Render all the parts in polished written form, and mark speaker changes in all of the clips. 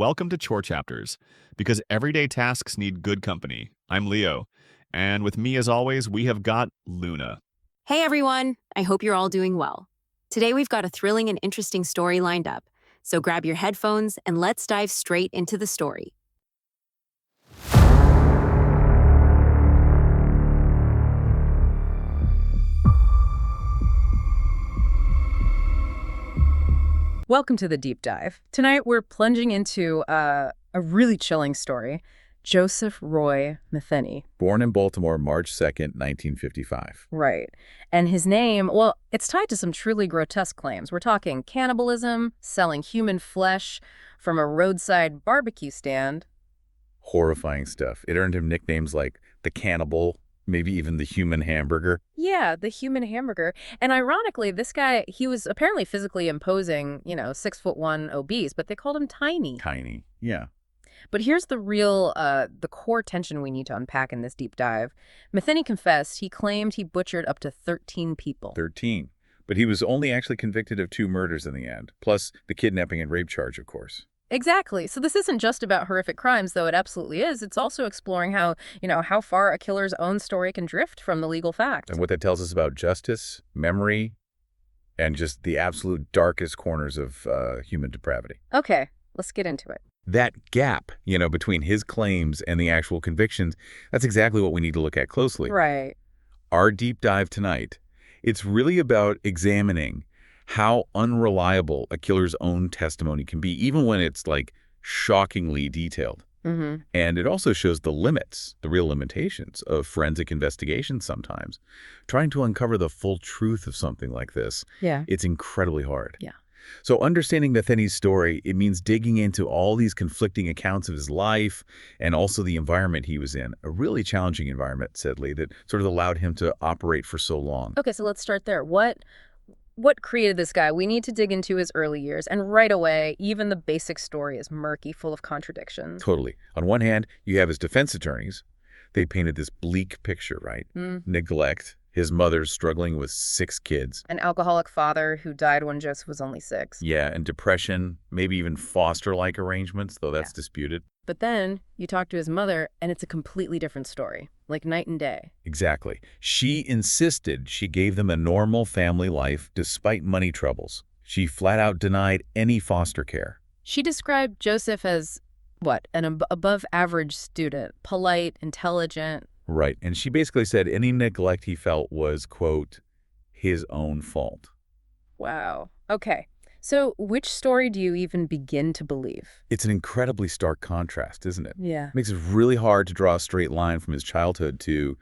Speaker 1: welcome to Chore Chapters, because everyday tasks need good company. I'm Leo, and with me as always, we have got Luna.
Speaker 2: Hey everyone, I hope you're all doing well. Today we've got a thrilling and interesting story lined up, so grab your headphones and let's dive straight into the story.
Speaker 3: Welcome to the deep dive. Tonight we're plunging into a really chilling story. Joseph Roy Metheny.
Speaker 4: Born in Baltimore, March 2nd, 1955.
Speaker 3: Right. And his name, well, it's tied to some truly grotesque claims. We're talking cannibalism, selling human flesh from a roadside barbecue stand.
Speaker 4: Horrifying stuff. It earned him nicknames like the Cannibal, maybe even the Human Hamburger.
Speaker 3: Yeah, the human hamburger. And ironically, this guy, he was apparently physically imposing, 6'1", obese, but they called him tiny.
Speaker 4: Tiny, yeah.
Speaker 3: But here's the core tension we need to unpack in this deep dive. Metheny confessed he claimed he butchered up to 13 people.
Speaker 4: 13. But he was only actually convicted of 2 murders in the end, plus the kidnapping and rape charge, of course.
Speaker 3: Exactly. So this isn't just about horrific crimes, though it absolutely is. It's also exploring how far a killer's own story can drift from the legal fact.
Speaker 4: And what that tells us about justice, memory, and just the absolute darkest corners of human depravity.
Speaker 3: Okay, let's get into it.
Speaker 4: That gap, between his claims and the actual convictions, that's exactly what we need to look at closely.
Speaker 3: Right.
Speaker 4: Our deep dive tonight, it's really about examining how unreliable a killer's own testimony can be, even when it's, shockingly detailed.
Speaker 3: Mm-hmm.
Speaker 4: And it also shows the limits, the real limitations of forensic investigation sometimes. Trying to uncover the full truth of something like this, it's incredibly hard.
Speaker 3: Yeah.
Speaker 4: So understanding Metheny's story, it means digging into all these conflicting accounts of his life and also the environment he was in. A really challenging environment, sadly, that sort of allowed him to operate for so long.
Speaker 3: Okay, so let's start there. What created this guy? We need to dig into his early years. And right away, even the basic story is murky, full of contradictions.
Speaker 4: Totally. On one hand, you have his defense attorneys. They painted this bleak picture, right? Neglect. His mother's struggling with 6 kids.
Speaker 3: An alcoholic father who died when Joseph was only 6.
Speaker 4: Yeah, and depression, maybe even foster-like arrangements, though that's disputed.
Speaker 3: But then you talk to his mother, and it's a completely different story, like night and day.
Speaker 4: Exactly. She insisted she gave them a normal family life despite money troubles. She flat out denied any foster care.
Speaker 3: She described Joseph as, an above-average student, polite, intelligent.
Speaker 4: Right. And she basically said any neglect he felt was, quote, his own fault.
Speaker 3: Wow. Okay. So which story do you even begin to believe?
Speaker 4: It's an incredibly stark contrast, isn't it?
Speaker 3: Yeah.
Speaker 4: It makes it really hard to draw a straight line from his childhood to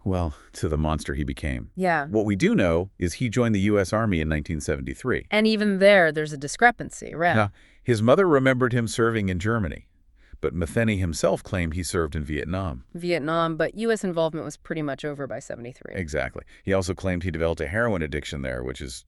Speaker 4: the monster he became.
Speaker 3: Yeah.
Speaker 4: What we do know is he joined the U.S. Army in 1973.
Speaker 3: And even there's a discrepancy, right?
Speaker 4: Now, his mother remembered him serving in Germany, but Metheny himself claimed he served in Vietnam.
Speaker 3: But U.S. involvement was pretty much over by 73.
Speaker 4: Exactly. He also claimed he developed a heroin addiction there, which is,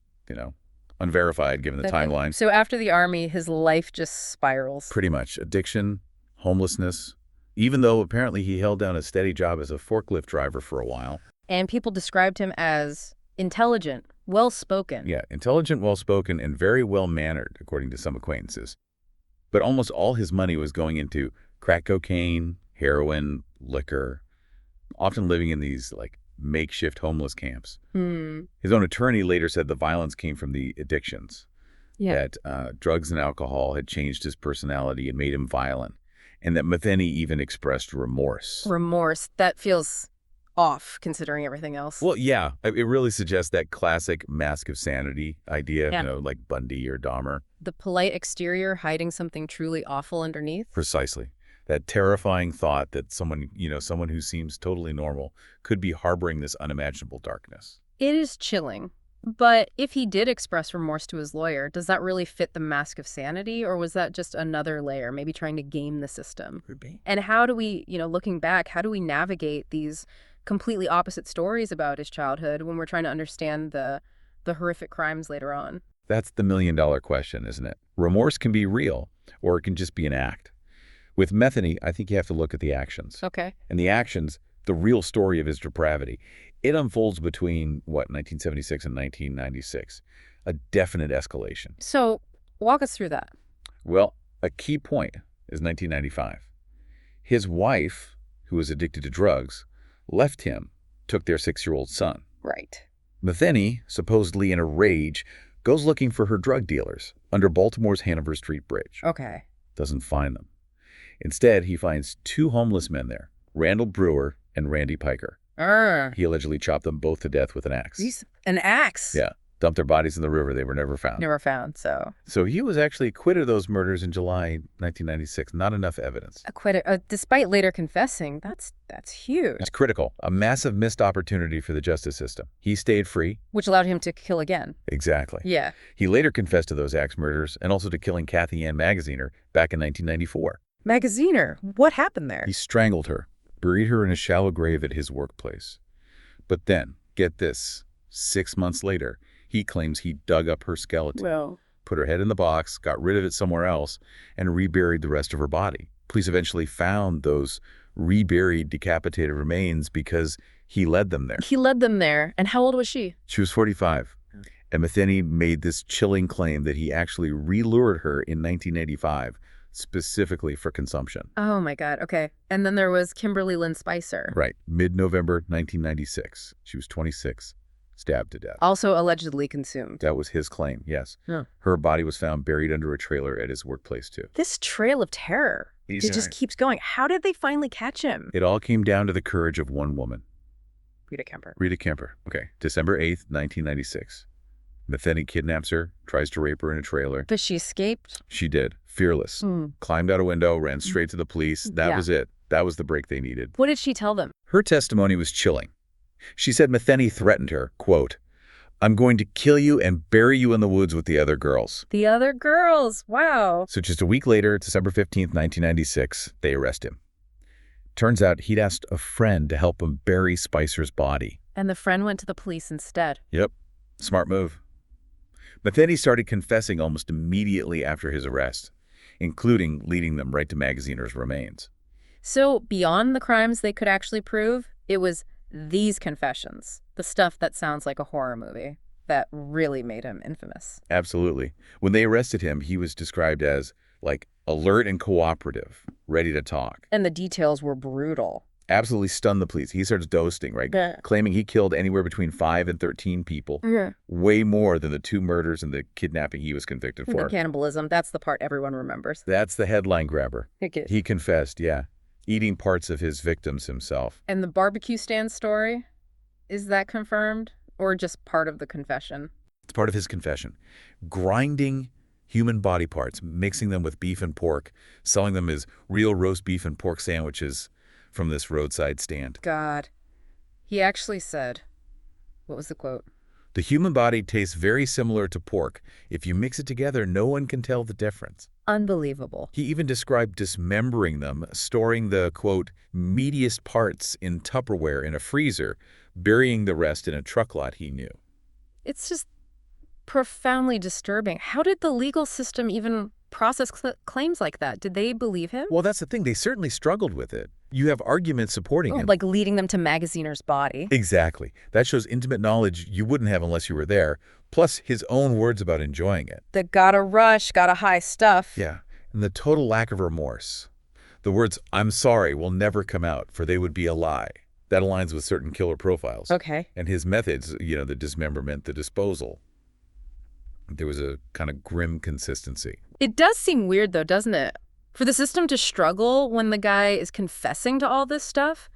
Speaker 4: unverified given the timeline.
Speaker 3: So after the Army, his life just spirals.
Speaker 4: Pretty much. Addiction, homelessness, even though apparently he held down a steady job as a forklift driver for a while.
Speaker 3: And people described him as intelligent, well-spoken.
Speaker 4: Yeah, intelligent, well-spoken, and very well-mannered, according to some acquaintances. But almost all his money was going into crack cocaine, heroin, liquor, often living in these, makeshift homeless camps. His own attorney later said the violence came from the addictions.
Speaker 3: Yeah.
Speaker 4: That drugs and alcohol had changed his personality and made him violent. And that Metheny even expressed remorse.
Speaker 3: Remorse. That feels off, considering everything else.
Speaker 4: Well, yeah. It really suggests that classic mask of sanity idea, like Bundy or Dahmer.
Speaker 3: The polite exterior hiding something truly awful underneath?
Speaker 4: Precisely. That terrifying thought that someone who seems totally normal could be harboring this unimaginable darkness.
Speaker 3: It is chilling. But if he did express remorse to his lawyer, does that really fit the mask of sanity, or was that just another layer, maybe trying to game the system?
Speaker 4: Could be.
Speaker 3: And how do we, looking back, how do we navigate these completely opposite stories about his childhood when we're trying to understand the horrific crimes later on?
Speaker 4: That's the million-dollar question, isn't it? Remorse can be real, or it can just be an act. With Metheny, I think you have to look at the actions.
Speaker 3: Okay.
Speaker 4: And the actions, the real story of his depravity, it unfolds between, 1976 and 1996. A definite escalation.
Speaker 3: So walk us through that.
Speaker 4: Well, A key point is 1995. His wife, who was addicted to drugs, left him, took their 6-year-old son.
Speaker 3: Right.
Speaker 4: Metheny, supposedly in a rage, goes looking for her drug dealers under Baltimore's Hanover Street Bridge.
Speaker 3: Okay.
Speaker 4: Doesn't find them. Instead, he finds 2 homeless men there, Randall Brewer and Randy Piker. He allegedly chopped them both to death with an axe.
Speaker 3: An axe?
Speaker 4: Yeah. Dumped their bodies in the river. They were never found.
Speaker 3: Never found, so.
Speaker 4: So he was actually acquitted of those murders in July 1996. Not enough evidence.
Speaker 3: Acquitted, despite later confessing. That's huge.
Speaker 4: It's critical. A massive missed opportunity for the justice system. He stayed free.
Speaker 3: Which allowed him to kill again.
Speaker 4: Exactly.
Speaker 3: Yeah.
Speaker 4: He later confessed to those axe murders and also to killing Kathy Ann Magaziner back in 1994.
Speaker 3: Magaziner? What happened there?
Speaker 4: He strangled her, buried her in a shallow grave at his workplace. But then, get this, 6 months later, he claims he dug up her skeleton,
Speaker 3: Well,
Speaker 4: put her head in the box, got rid of it somewhere else, and reburied the rest of her body. Police eventually found those reburied, decapitated remains because he led them there.
Speaker 3: he led them there. And how old was she?
Speaker 4: She was 45. And Metheny made this chilling claim that he actually relured her in 1985, specifically for consumption.
Speaker 3: Oh my God. Okay. And then there was Kimberly Lynn Spicer.
Speaker 4: Right. Mid-November 1996. She was 26. Stabbed to death.
Speaker 3: Also allegedly consumed.
Speaker 4: That was his claim, yes.
Speaker 3: Huh.
Speaker 4: Her body was found buried under a trailer at his workplace, too.
Speaker 3: This trail of terror. It just keeps going. How did they finally catch him?
Speaker 4: It all came down to the courage of one woman.
Speaker 3: Rita Kemper.
Speaker 4: Rita Kemper. Okay. December 8th, 1996. Metheny kidnaps her, tries to rape her in a trailer.
Speaker 3: But she escaped?
Speaker 4: She did. Fearless. Climbed out a window, ran straight to the police. That
Speaker 3: Yeah.
Speaker 4: was it. That was the break they needed.
Speaker 3: What did she tell them?
Speaker 4: Her testimony was chilling. She said Metheny threatened her, quote, "I'm going to kill you and bury you in the woods with the other girls."
Speaker 3: The other girls. Wow.
Speaker 4: So just a week later, December 15th, 1996, they arrest him. Turns out he'd asked a friend to help him bury Spicer's body.
Speaker 3: And the friend went to the police instead.
Speaker 4: Yep. Smart move. Metheny started confessing almost immediately after his arrest, including leading them right to Magaziner's remains.
Speaker 3: So beyond the crimes they could actually prove, it was these confessions, the stuff that sounds like a horror movie, that really made him infamous.
Speaker 4: Absolutely. When they arrested him, he was described as, like, alert and cooperative, ready to talk.
Speaker 3: And the details were brutal.
Speaker 4: Absolutely stunned the police. He starts boasting, right?
Speaker 3: Yeah.
Speaker 4: Claiming he killed anywhere between 5 and 13 people.
Speaker 3: Yeah.
Speaker 4: Way more than the 2 murders and the kidnapping he was convicted
Speaker 3: The
Speaker 4: for.
Speaker 3: cannibalism, that's the part everyone remembers.
Speaker 4: That's the headline grabber.
Speaker 3: Okay.
Speaker 4: He confessed, yeah. Eating parts of his victims himself.
Speaker 3: And the barbecue stand story, is that confirmed or just part of the confession?
Speaker 4: It's part of his confession. Grinding human body parts, mixing them with beef and pork, selling them as real roast beef and pork sandwiches from this roadside stand.
Speaker 3: God. He actually said, what was the quote?
Speaker 4: The human body tastes very similar to pork. If you mix it together, no one can tell the difference.
Speaker 3: Unbelievable.
Speaker 4: He even described dismembering them, storing the, quote, meatiest parts in Tupperware in a freezer, burying the rest in a truck lot he knew.
Speaker 3: It's just profoundly disturbing. How did the legal system even process claims like that? Did they believe him?
Speaker 4: Well, that's the thing. They certainly struggled with it. You have arguments supporting him.
Speaker 3: Like leading them to Magaziner's body.
Speaker 4: Exactly. That shows intimate knowledge you wouldn't have unless you were there, plus his own words about enjoying it.
Speaker 3: The gotta rush, gotta high stuff.
Speaker 4: Yeah, and the total lack of remorse. The words, "I'm sorry," will never come out, for they would be a lie. That aligns with certain killer profiles.
Speaker 3: Okay.
Speaker 4: And his methods, the dismemberment, the disposal. There was a kind of grim consistency.
Speaker 3: It does seem weird, though, doesn't it? For the system to struggle when the guy is confessing to all this stuff?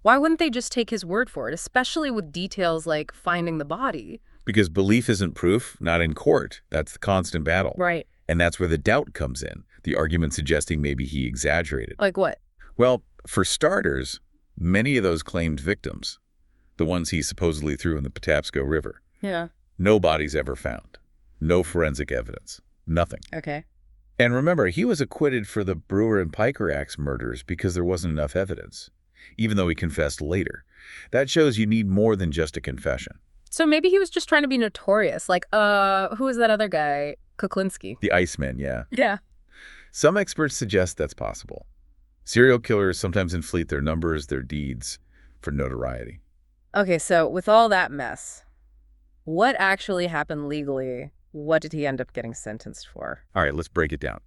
Speaker 3: Why wouldn't they just take his word for it, especially with details like finding the body?
Speaker 4: Because belief isn't proof, not in court. That's the constant battle.
Speaker 3: Right.
Speaker 4: And that's where the doubt comes in, the argument suggesting maybe he exaggerated.
Speaker 3: Like what?
Speaker 4: Well, for starters, many of those claimed victims, the ones he supposedly threw in the Patapsco River,
Speaker 3: Yeah.
Speaker 4: no bodies ever found. No forensic evidence. Nothing.
Speaker 3: Okay.
Speaker 4: And remember, he was acquitted for the Brewer and Piker Axe murders because there wasn't enough evidence, even though he confessed later. That shows you need more than just a confession.
Speaker 3: So maybe he was just trying to be notorious. Like, who was that other guy? Kuklinski.
Speaker 4: The Iceman, yeah.
Speaker 3: Yeah.
Speaker 4: Some experts suggest that's possible. Serial killers sometimes inflate their numbers, their deeds, for notoriety.
Speaker 3: Okay, so with all that mess, what actually happened legally? What did he end up getting sentenced for?
Speaker 4: All right, let's break it down.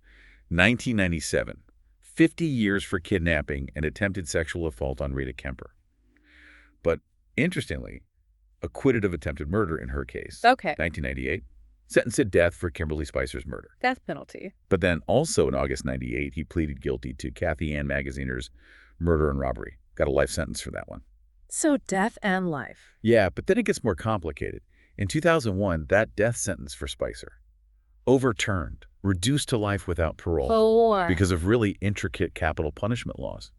Speaker 4: 1997, 50 years for kidnapping and attempted sexual assault on Rita Kemper. But interestingly, acquitted of attempted murder in her case.
Speaker 3: Okay.
Speaker 4: 1998, sentenced to death for Kimberly Spicer's murder.
Speaker 3: Death penalty.
Speaker 4: But then also in August 98, he pleaded guilty to Kathy Ann Magaziner's murder and robbery. Got a life sentence for that one.
Speaker 3: So death and life.
Speaker 4: Yeah, but then it gets more complicated. In 2001, that death sentence for Spicer overturned, reduced to life without parole
Speaker 3: For
Speaker 4: because of really intricate capital punishment laws.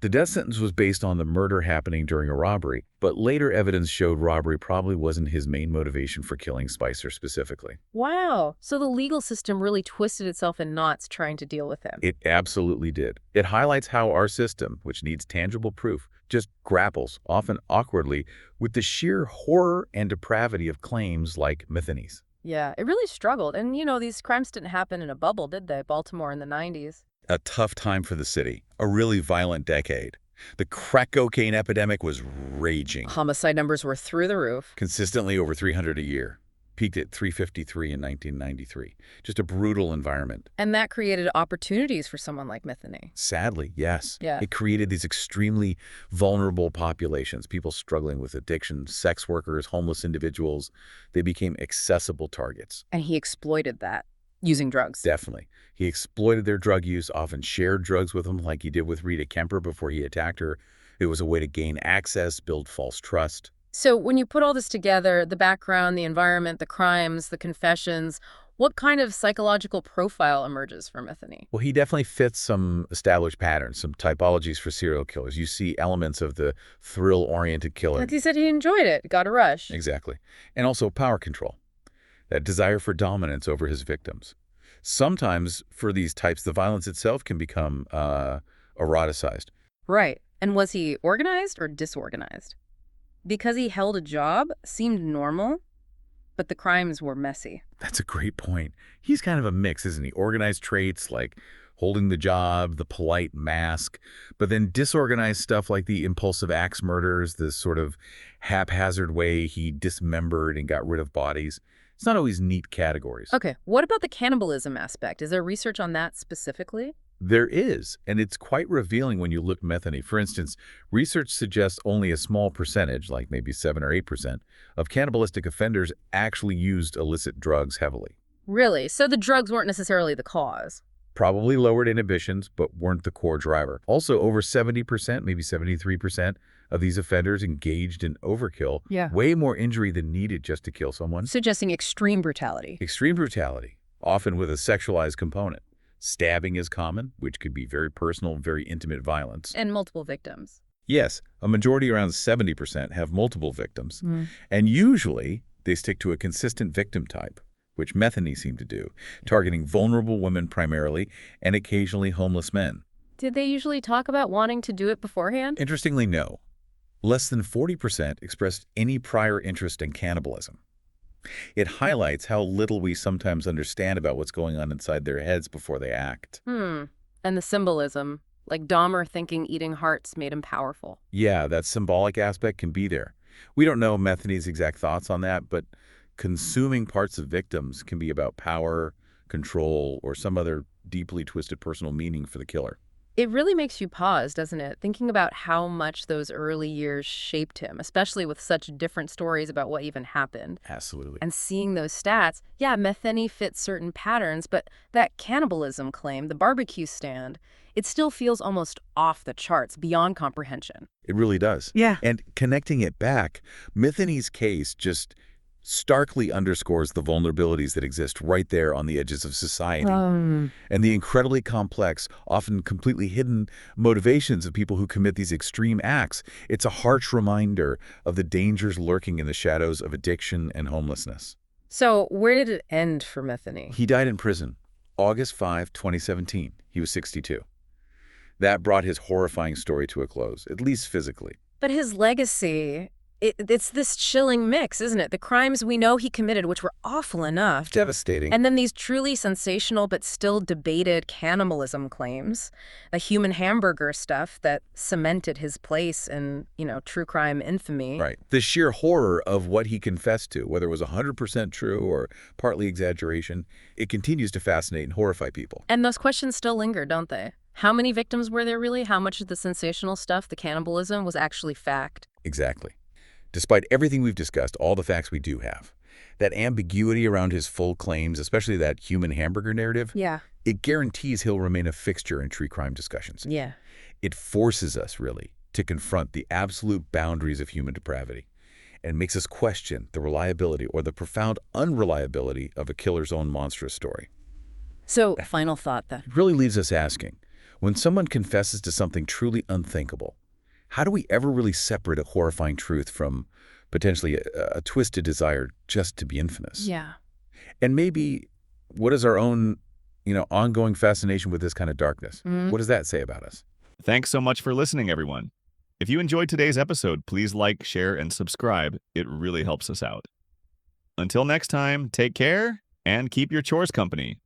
Speaker 4: The death sentence was based on the murder happening during a robbery, but later evidence showed robbery probably wasn't his main motivation for killing Spicer specifically.
Speaker 3: Wow. So the legal system really twisted itself in knots trying to deal with him.
Speaker 4: It absolutely did. It highlights how our system, which needs tangible proof, just grapples, often awkwardly, with the sheer horror and depravity of claims like Metheny's.
Speaker 3: Yeah, it really struggled. And, these crimes didn't happen in a bubble, did they? Baltimore in the 90s.
Speaker 4: A tough time for the city, a really violent decade. The crack cocaine epidemic was raging,
Speaker 3: Homicide numbers were through the roof.
Speaker 4: consistently over 300 a year. Peaked at 353 in 1993. Just a brutal environment.
Speaker 3: And that created opportunities for someone like Metheny.
Speaker 4: Sadly, yes.
Speaker 3: Yeah.
Speaker 4: It created these extremely vulnerable populations, people struggling with addiction, sex workers, homeless individuals. They became accessible targets.
Speaker 3: And he exploited that using drugs.
Speaker 4: Definitely. He exploited their drug use, often shared drugs with them like he did with Rita Kemper before he attacked her. It was a way to gain access, build false trust.
Speaker 3: So when you put all this together, the background, the environment, the crimes, the confessions, what kind of psychological profile emerges for Metheny?
Speaker 4: Well, he definitely fits some established patterns, some typologies for serial killers. You see elements of the thrill-oriented killer.
Speaker 3: But he said he enjoyed it, got a rush.
Speaker 4: Exactly. And also power control, that desire for dominance over his victims. Sometimes, for these types, the violence itself can become eroticized.
Speaker 3: Right. And was he organized or disorganized? Because he held a job, seemed normal, but the crimes were messy.
Speaker 4: That's a great point. He's kind of a mix, isn't he? Organized traits like holding the job, the polite mask, but then disorganized stuff like the impulsive axe murders, the sort of haphazard way he dismembered and got rid of bodies. It's not always neat categories.
Speaker 3: Okay, what about the cannibalism aspect? Is there research on that specifically?
Speaker 4: There is, and it's quite revealing when you look at Metheny. For instance, research suggests only a small percentage, like maybe 7 or 8%, of cannibalistic offenders actually used illicit drugs heavily.
Speaker 3: Really? So the drugs weren't necessarily the cause?
Speaker 4: Probably lowered inhibitions, but weren't the core driver. Also, over 70%, maybe 73% of these offenders engaged in overkill.
Speaker 3: Yeah.
Speaker 4: Way more injury than needed just to kill someone.
Speaker 3: Suggesting extreme brutality.
Speaker 4: Extreme brutality, often with a sexualized component. Stabbing is common, which could be very personal, very intimate violence.
Speaker 3: And multiple victims.
Speaker 4: Yes, a majority, around 70%, have multiple victims. And usually, they stick to a consistent victim type, which Metheny seemed to do, targeting vulnerable women primarily and occasionally homeless men.
Speaker 3: Did they usually talk about wanting to do it beforehand?
Speaker 4: Interestingly, no. Less than 40% expressed any prior interest in cannibalism. It highlights how little we sometimes understand about what's going on inside their heads before they act.
Speaker 3: And the symbolism, like Dahmer thinking eating hearts made him powerful.
Speaker 4: Yeah, that symbolic aspect can be there. We don't know Metheny's exact thoughts on that, but consuming parts of victims can be about power, control, or some other deeply twisted personal meaning for the killer.
Speaker 3: It really makes you pause, doesn't it? Thinking about how much those early years shaped him, especially with such different stories about what even happened.
Speaker 4: Absolutely.
Speaker 3: And seeing those stats, yeah, Metheny fits certain patterns, but that cannibalism claim, the barbecue stand, it still feels almost off the charts, beyond comprehension.
Speaker 4: It really does.
Speaker 3: Yeah.
Speaker 4: And connecting it back, Metheny's case just starkly underscores the vulnerabilities that exist right there on the edges of society. And the incredibly complex, often completely hidden motivations of people who commit these extreme acts. It's a harsh reminder of the dangers lurking in the shadows of addiction and homelessness.
Speaker 3: So where did it end for Metheny?
Speaker 4: He died in prison, August 5, 2017. He was 62. That brought his horrifying story to a close, at least physically.
Speaker 3: But his legacy, It's this chilling mix, isn't it? The crimes we know he committed, which were awful enough.
Speaker 4: Devastating.
Speaker 3: And then these truly sensational but still debated cannibalism claims, the human hamburger stuff that cemented his place in, true crime infamy.
Speaker 4: Right. The sheer horror of what he confessed to, whether it was 100% true or partly exaggeration, it continues to fascinate and horrify people.
Speaker 3: And those questions still linger, don't they? How many victims were there really? How much of the sensational stuff, the cannibalism, was actually fact?
Speaker 4: Exactly. Despite everything we've discussed, all the facts we do have, that ambiguity around his full claims, especially that human hamburger narrative,
Speaker 3: Yeah.
Speaker 4: it guarantees he'll remain a fixture in true crime discussions.
Speaker 3: Yeah.
Speaker 4: It forces us, really, to confront the absolute boundaries of human depravity and makes us question the reliability or the profound unreliability of a killer's own monstrous story.
Speaker 3: So, final thought then.
Speaker 4: It really leaves us asking, when someone confesses to something truly unthinkable, how do we ever really separate a horrifying truth from potentially a twisted desire just to be infamous?
Speaker 3: Yeah.
Speaker 4: And maybe what is our own, ongoing fascination with this kind of darkness? What does that say about us?
Speaker 1: Thanks so much for listening, everyone. If you enjoyed today's episode, please like, share, and subscribe. It really helps us out. Until next time, take care and keep your chores company.